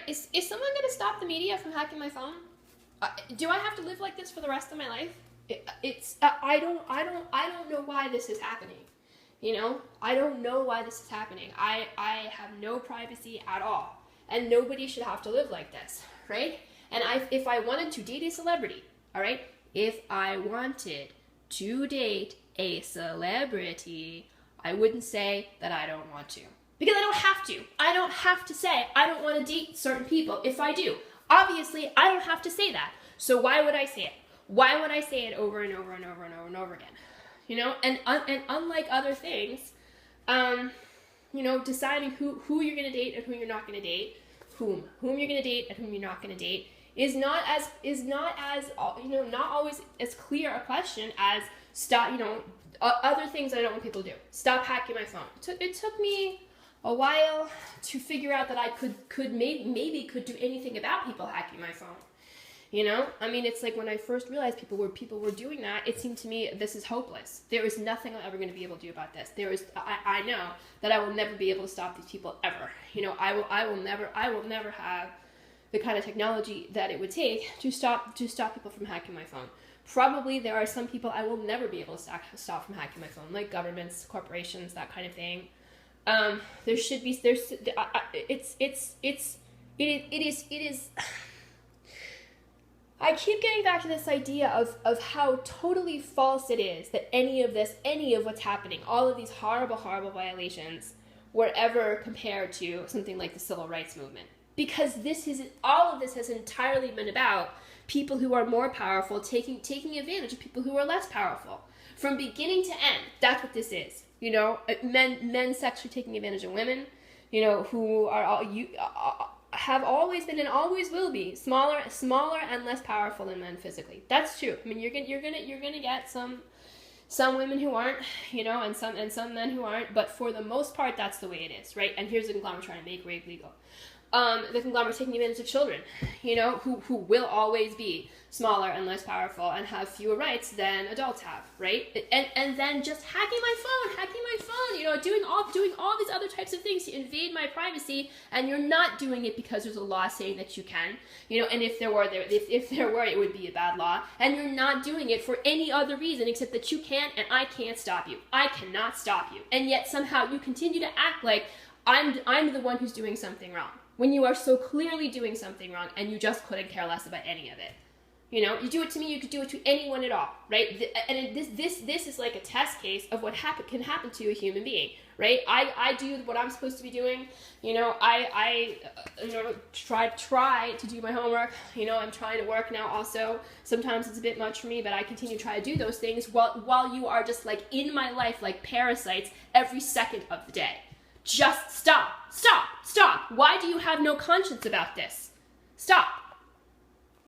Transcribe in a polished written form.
right? Is someone going to stop the media from hacking my phone? Do I have to live like this for the rest of my life? I don't know why this is happening. You know, I don't know why this is happening. I have no privacy at all, and nobody should have to live like this, right? And if I wanted to date a celebrity, all right, if I wanted to date a celebrity, I wouldn't say that I don't want to, because I don't have to. I don't have to say I don't want to date certain people if I do. Obviously, I don't have to say that. So why would I say it? Why would I say it over and over and over and over and over again? You know, and unlike other things, you know, deciding who you're going to date and who you're not going to date, whom you're going to date and whom you're not going to date, is not as you know, not always as clear a question as stop, you know, other things that I don't want people to do. Stop hacking my phone. It took me a while to figure out that I could maybe do anything about people hacking my phone. You know, I mean, it's like when I first realized people were doing that, it seemed to me this is hopeless. There is nothing I'm ever going to be able to do about this. I know that I will never be able to stop these people ever. You know, I will never have the kind of technology that it would take to stop people from hacking my phone. Probably there are some people I will never be able to stop from hacking my phone, like governments, corporations, that kind of thing. It is. I keep getting back to this idea of how totally false it is that any of what's happening, all of these horrible, horrible violations were ever compared to something like the civil rights movement. Because all of this has entirely been about people who are more powerful taking advantage of people who are less powerful. From beginning to end, that's what this is. You know, men sexually taking advantage of women, you know, who have always been and always will be smaller and less powerful than men physically. That's true. I mean, you're gonna get some women who aren't, you know, and some men who aren't, but for the most part, that's the way it is, right? And here's the conglomerate trying to make rape legal. The conglomerate taking advantage of children, you know, who will always be smaller and less powerful and have fewer rights than adults have, right? And then just hacking my phone, you know, doing all these other types of things to invade my privacy, and you're not doing it because there's a law saying that you can, you know, and if there were, it would be a bad law, and you're not doing it for any other reason except that you can't, and I can't stop you. I cannot stop you, and yet somehow you continue to act like I'm the one who's doing something wrong, when you are so clearly doing something wrong and you just couldn't care less about any of it. You know, you do it to me, you could do it to anyone at all, right? And this is like a test case of what can happen to a human being, right? I do what I'm supposed to be doing. You know, I you know, try to do my homework. You know, I'm trying to work now also. Sometimes it's a bit much for me, but I continue to try to do those things while you are just like in my life like parasites every second of the day. Just stop. Why do you have no conscience about this? Stop.